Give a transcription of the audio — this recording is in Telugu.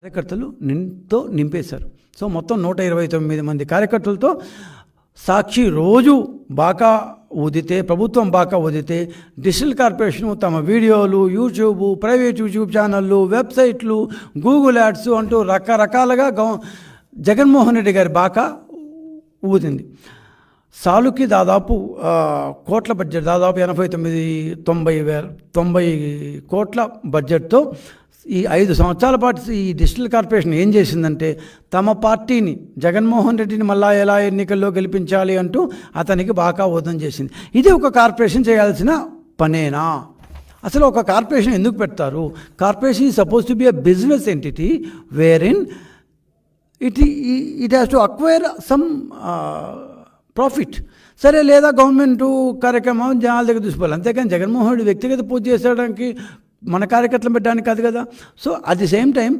కార్యకర్తలు నింపేశారు. సో మొత్తం 129 మంది కార్యకర్తలతో సాక్షి రోజు బాకా ఊదితే, ప్రభుత్వం బాకా ఊదితే, డిజిటల్ కార్పొరేషన్ తమ వీడియోలు, యూట్యూబ్, ప్రైవేట్ యూట్యూబ్ ఛానళ్ళు, వెబ్సైట్లు, గూగుల్ యాడ్స్ అంటూ రకరకాలుగా జగన్మోహన్ రెడ్డి గారి బాకా ఊదింది. సాలుకి దాదాపు కోట్ల బడ్జెట్, దాదాపు 89-90 కోట్ల బడ్జెట్తో ఈ 5 సంవత్సరాల పాటు ఈ డిజిటల్ కార్పొరేషన్ ఏం చేసిందంటే, తమ పార్టీని, జగన్మోహన్ రెడ్డిని మళ్ళా ఎలా ఎన్నికల్లో గెలిపించాలి అంటూ అతనికి బాగా ఓదం చేసింది. ఇది ఒక కార్పొరేషన్ చేయాల్సిన పనేనా? అసలు ఒక కార్పొరేషన్ ఎందుకు పెడతారు? Corporation is suppose to be a business entity where in it has to acquire some profit. సరే, లేదా గవర్నమెంట్ కార్యక్రమం జనాల దగ్గర చూసుకోవాలి. అంతేకాని జగన్మోహన్ రెడ్డి వ్యక్తిగత పూజ చేసేయడానికి, మన కార్యకర్తలు పెట్టడానికి కాదు కదా. So at the same time